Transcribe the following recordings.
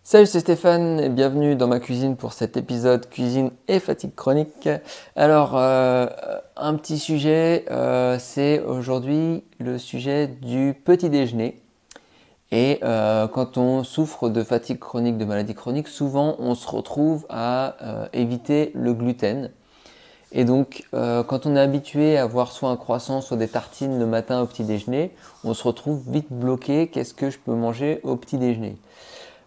Salut, c'est Stéphane et bienvenue dans ma cuisine pour cet épisode cuisine et fatigue chronique. Alors, un petit sujet, c'est aujourd'hui le sujet du petit déjeuner. Et quand on souffre de fatigue chronique, de maladie chronique, souvent on se retrouve à éviter le gluten. Et donc, quand on est habitué à avoir soit un croissant, soit des tartines le matin au petit déjeuner, on se retrouve vite bloqué. Qu'est-ce que je peux manger au petit déjeuner?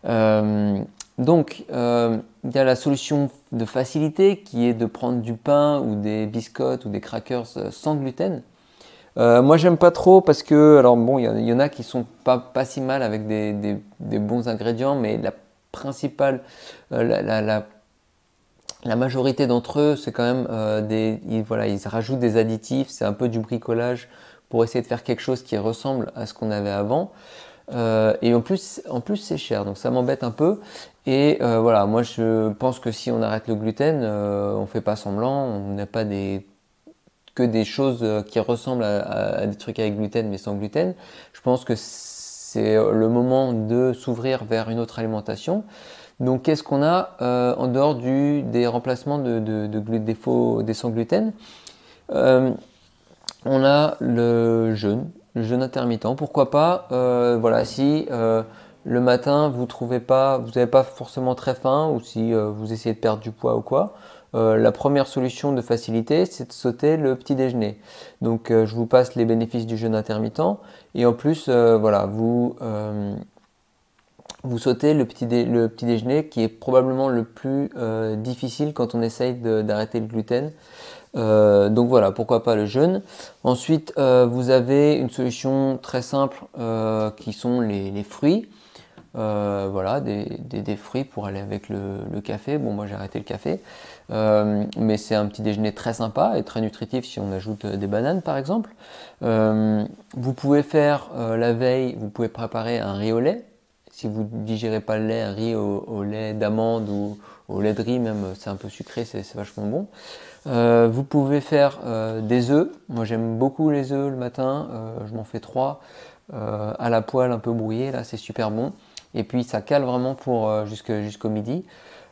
Euh, il y a la solution de facilité qui est de prendre du pain ou des biscottes ou des crackers sans gluten. Moi, j'aime pas trop parce que, alors bon, il y en a qui sont pas si mal avec des bons ingrédients, mais la principale, la majorité d'entre eux, c'est quand même voilà, ils rajoutent des additifs, c'est un peu du bricolage pour essayer de faire quelque chose qui ressemble à ce qu'on avait avant. Et en plus c'est cher, donc ça m'embête un peu. Et voilà, moi je pense que si on arrête le gluten, on fait pas semblant, on n'a pas que des choses qui ressemblent à des trucs avec gluten mais sans gluten. Je pense que c'est le moment de s'ouvrir vers une autre alimentation. Donc qu'est-ce qu'on a en dehors des remplacements des sans gluten? Euh, on a le jeûne intermittent. Pourquoi pas, voilà, si le matin vous n'avez pas forcément très faim ou si vous essayez de perdre du poids ou quoi, la première solution de facilité, c'est de sauter le petit déjeuner. Donc, je vous passe les bénéfices du jeûne intermittent et en plus, voilà, vous sautez le petit déjeuner qui est probablement le plus difficile quand on essaye d'arrêter le gluten. Donc voilà, pourquoi pas le jeûne. Ensuite, vous avez une solution très simple qui sont les fruits. Voilà, des fruits pour aller avec le café. Bon, moi j'ai arrêté le café, mais c'est un petit déjeuner très sympa et très nutritif si on ajoute des bananes par exemple. Vous pouvez faire la veille, vous pouvez préparer un riz au lait. Si vous ne digérez pas le lait, un riz au lait d'amande ou au lait de riz même, c'est un peu sucré, c'est vachement bon. Vous pouvez faire des œufs. Moi j'aime beaucoup les œufs le matin. Je m'en fais 3 à la poêle un peu brouillé. Là c'est super bon. Et puis ça cale vraiment pour jusqu'au midi.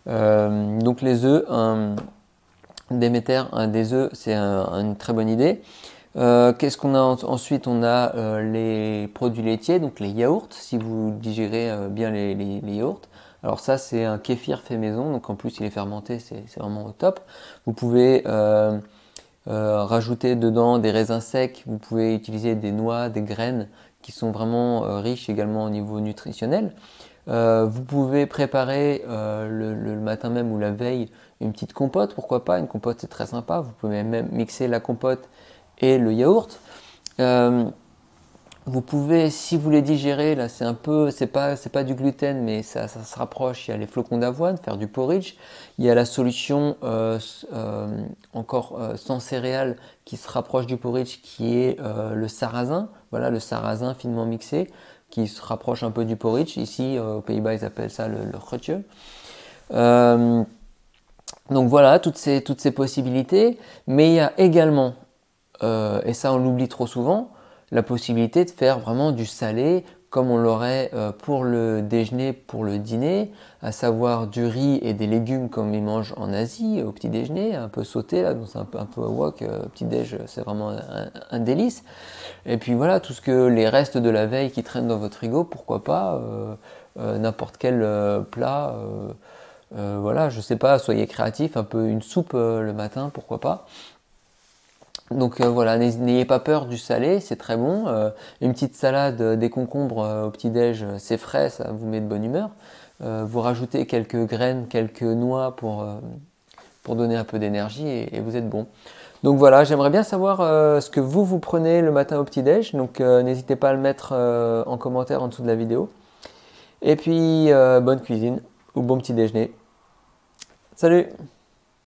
Donc les œufs, des œufs, c'est une très bonne idée. Qu'est-ce qu'on a ensuite? On a les produits laitiers, donc les yaourts, si vous digérez bien les yaourts. Alors ça, c'est un kéfir fait maison, donc en plus il est fermenté, c'est vraiment au top. Vous pouvez rajouter dedans des raisins secs, vous pouvez utiliser des noix, des graines qui sont vraiment riches également au niveau nutritionnel. Vous pouvez préparer le matin même ou la veille une petite compote, pourquoi pas, une compote c'est très sympa, vous pouvez même mixer la compote et le yaourt. Vous pouvez, si vous les digérez, là c'est pas du gluten, mais ça se rapproche. Il y a les flocons d'avoine, faire du porridge. Il y a la solution encore sans céréales qui se rapproche du porridge, qui est le sarrasin. Voilà, le sarrasin finement mixé, qui se rapproche un peu du porridge. Ici, aux Pays-Bas, ils appellent ça le rotje. Donc voilà, toutes ces possibilités. Mais il y a également et ça on l'oublie trop souvent, la possibilité de faire vraiment du salé comme on l'aurait pour le déjeuner, pour le dîner, à savoir du riz et des légumes comme ils mangent en Asie au petit déjeuner, un peu sauté là, donc c'est un peu wok, petit déj, c'est vraiment un délice. Et puis voilà, tout ce que les restes de la veille qui traînent dans votre frigo, pourquoi pas n'importe quel plat. Voilà, je sais pas, soyez créatif, un peu une soupe le matin, pourquoi pas. Donc voilà, n'ayez pas peur du salé, c'est très bon. Une petite salade, des concombres au petit-déj, c'est frais, ça vous met de bonne humeur. Vous rajoutez quelques graines, quelques noix pour donner un peu d'énergie et vous êtes bon. Donc voilà, j'aimerais bien savoir ce que vous prenez le matin au petit-déj. Donc n'hésitez pas à le mettre en commentaire en dessous de la vidéo. Et puis bonne cuisine ou bon petit déjeuner. Salut!